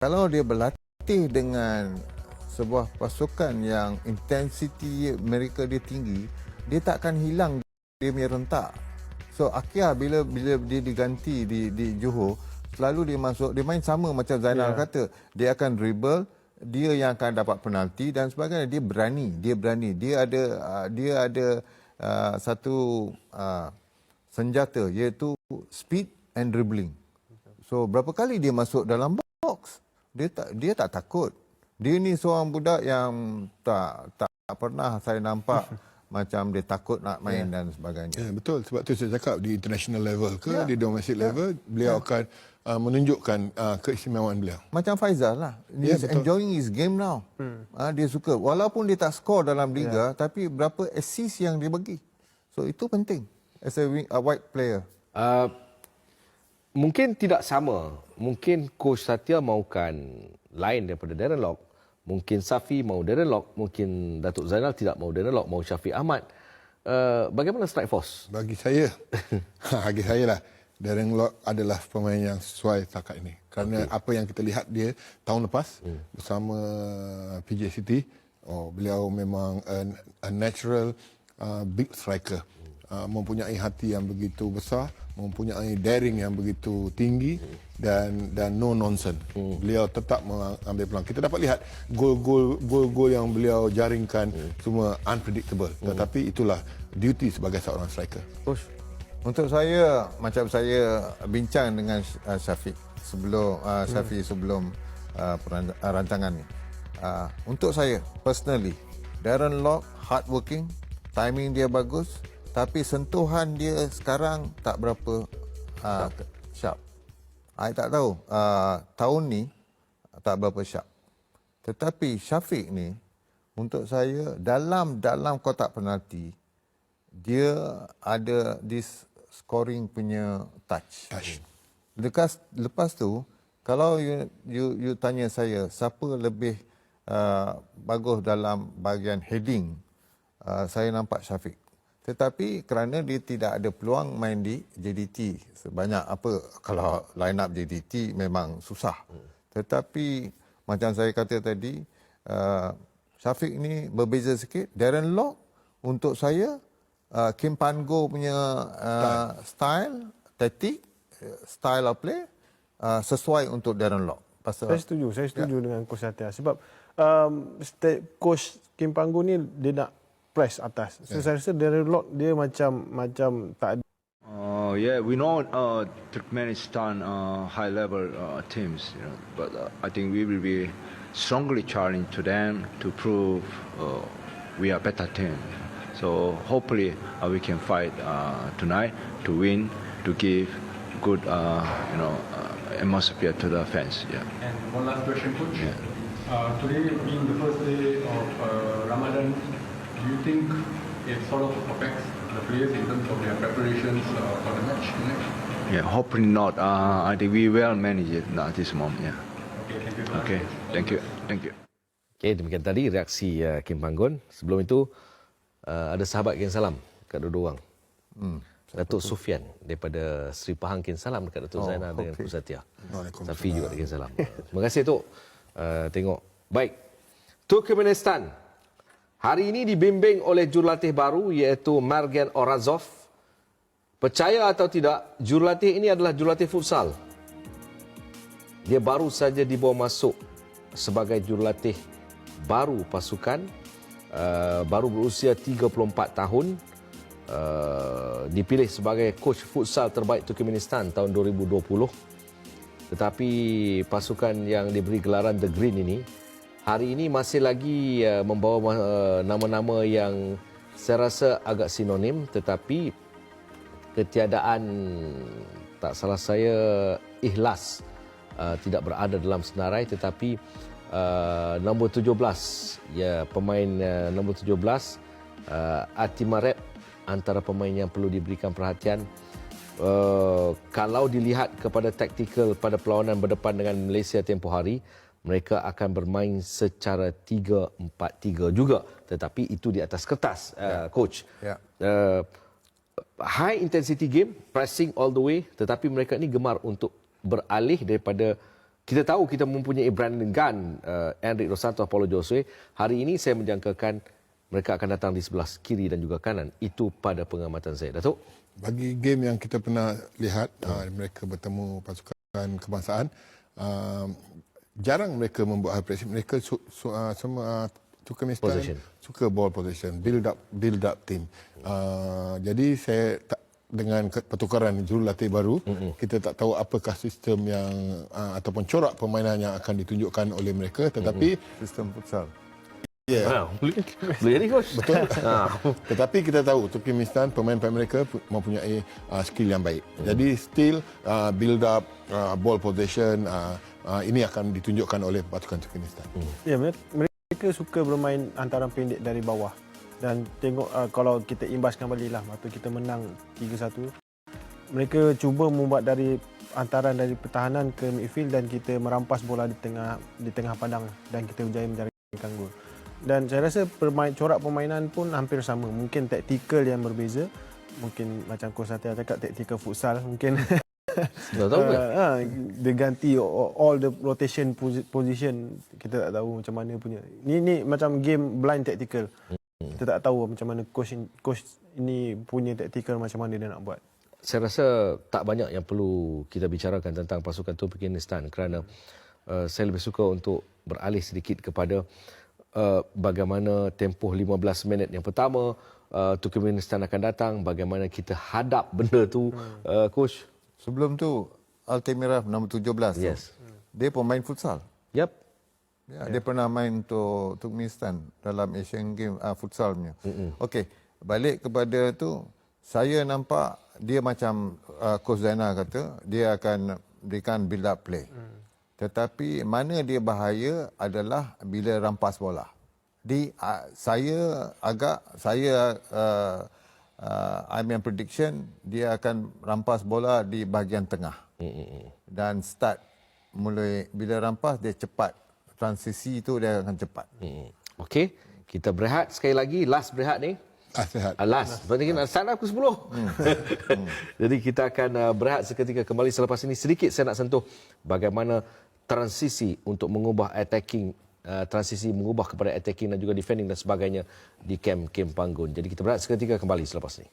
Kalau dia berlatih dengan sebuah pasukan yang intensiti mereka dia tinggi, dia tak akan hilang dia punya rentak. So Akia bila dia diganti di Johor, selalu dia masuk, dia main sama macam Zainal kata. Dia akan dribble, dia yang akan dapat penalti dan sebagainya. Dia berani. Dia ada satu senjata iaitu speed and dribbling. So berapa kali dia masuk dalam box, dia tak takut. Dia ni seorang budak yang tak pernah saya nampak macam dia takut nak main dan sebagainya. Ya, betul. Sebab tu saya cakap di international level di domestic level, beliau akan menunjukkan keistimewaan beliau. Macam Faizal lah. He's enjoying his game now. Dia suka. Walaupun dia tak skor dalam liga, tapi berapa assist yang dia bagi. So itu penting as a wide player. Mungkin tidak sama. Mungkin Coach Satya mahukan lain daripada Darren Lock. Mungkin Safi mahu Darren Lock. Mungkin Datuk Zainal tidak mahu Darren Lock, mahu Syafiq Ahmad. Bagaimana strike force? Bagi saya, lah, Darren Lock adalah pemain yang sesuai setakat ini. Kerana apa yang kita lihat dia tahun lepas bersama PJ City, beliau memang a natural big striker. Mempunyai hati yang begitu besar, mempunyai daring yang begitu tinggi dan no nonsense. Beliau tetap mengambil peluang. Kita dapat lihat gol-gol yang beliau jaringkan semua unpredictable. Tetapi itulah duty sebagai seorang striker. Coach, untuk saya, macam saya bincang dengan Syafiq sebelum rancangan ni. Untuk saya personally, Darren Lock hardworking, timing dia bagus. Tapi sentuhan dia sekarang tak berapa sharp. I tak tahu. Tahun ni tak berapa sharp. Tetapi Syafiq ni, untuk saya, dalam kotak penalti, dia ada this scoring punya touch. Lepas tu, kalau you tanya saya, siapa lebih bagus dalam bahagian heading, saya nampak Syafiq. Tetapi kerana dia tidak ada peluang main di JDT sebanyak kalau line up JDT memang susah. Tetapi macam saya kata tadi, Syafiq ni berbeza sikit. Darren Lock untuk saya, Kim Pan-go punya style, taktik, style of play sesuai untuk Darren Lock. Saya setuju dengan Coach Satya sebab Coach Kim Pan-go ni dia nak press atas. So saya rasa Darren Lock dia macam tak ada. Yeah, we know Turkmenistan high level teams, but I think we will be strongly challenged to them to prove we are better team. So hopefully we can fight tonight to win, to give good atmosphere to the fans. Yeah. And one last question, Coach. Yeah. Today being the first day of Ramadan, do you think it sort of affects the players in terms of their preparations for the match tonight? Yeah, hopefully not. I think we will manage it at this moment. Yeah. Okay, thank you. Okay, thank you. Okay, demikian tadi reaksi Kim Panggon. Sebelum itu, ada sahabat Kin Salam kat dua orang. Datuk Sufian daripada Sri Pahang Kin Salam dekat Datuk Zainal dengan Coach Satya. Safi juga Kin Salam. Terima kasih Tok. Tengok. Baik. Turkmenistan. Hari ini dibimbing oleh jurulatih baru iaitu Margen Orazov. Percaya atau tidak, jurulatih ini adalah jurulatih futsal. Dia baru saja dibawa masuk sebagai jurulatih baru pasukan. Baru berusia 34 tahun. Dipilih sebagai coach futsal terbaik Turkmenistan tahun 2020. Tetapi pasukan yang diberi gelaran The Green ini hari ini masih lagi membawa nama-nama yang saya rasa agak sinonim, tetapi ketiadaan, tak salah saya, Ikhlas tidak berada dalam senarai, tetapi nombor 17, pemain nombor 17 Atimarep antara pemain yang perlu diberikan perhatian. Kalau dilihat kepada taktikal pada perlawanan berdepan dengan Malaysia tempoh hari, mereka akan bermain secara 3-4-3 juga, tetapi itu di atas kertas, coach. High intensity game, pressing all the way, tetapi mereka ni gemar untuk beralih daripada kita tahu kita mempunyai Brandon Gunn, Enric Dos Santos, Paulo Josue. Hari ini saya menjangkakan mereka akan datang di sebelah kiri dan juga kanan. Itu pada pengamatan saya. Datuk? Bagi game yang kita pernah lihat, mereka bertemu pasukan kebangsaan, jarang mereka membuat high pressing. Mereka semua Turkmenistan suka ball possession, build up team. Jadi saya dengan pertukaran jurulatih baru, kita tak tahu apakah sistem yang ataupun corak permainan yang akan ditunjukkan oleh mereka, tetapi Sistem futsal. Boleh jadi, Coach. betul. Tetapi kita tahu Turkmenistan pemain-pemain mereka mempunyai skill yang baik. Jadi still build up ball possession ini akan ditunjukkan oleh pasukan Turkmenistan. Ya, mereka suka bermain antaran pendek dari bawah. Dan tengok kalau kita imbaskan balik lah, waktu kita menang 3-1, mereka cuba membuat dari antaran dari pertahanan ke midfield dan kita merampas bola di tengah padang dan kita berjaya menjaringkan gol. Dan saya rasa corak permainan pun hampir sama. Mungkin taktikal yang berbeza. Mungkin macam Coach Satya cakap, taktikal futsal mungkin. Tak tahu kan? Dia ganti all the rotation position. Kita tak tahu macam mana punya. Ni macam game blind tactical. Kita tak tahu macam mana coach ini punya taktikal macam mana dia nak buat. Saya rasa tak banyak yang perlu kita bicarakan tentang pasukan Turkmenistan kerana saya lebih suka untuk beralih sedikit kepada bagaimana tempoh 15 minit yang pertama Turkmenistan akan datang, bagaimana kita hadap benda tu, Coach. Sebelum tu Altemirov nombor 17 Yes. tu. Dia pemain futsal. Yep. Ya, dia pernah main untuk Turkmenistan dalam Asian Games futsal punya. Okey, balik kepada tu, saya nampak dia macam Coach Zainal kata, dia akan berikan build up play. Tetapi mana dia bahaya adalah bila rampas bola. I mean prediction dia akan rampas bola di bahagian tengah. Dan start mulai bila rampas dia cepat. Transisi itu dia akan cepat. Okey, kita berehat sekali lagi. Last berehat ni. Sehat. Last. Berarti kita start pukul 10. Jadi kita akan berehat seketika kembali selepas ini. Sedikit saya nak sentuh bagaimana transisi untuk mengubah attacking, transisi mengubah kepada attacking dan juga defending dan sebagainya di Kem Panggun. Jadi kita berehat seketika, kembali selepas ini.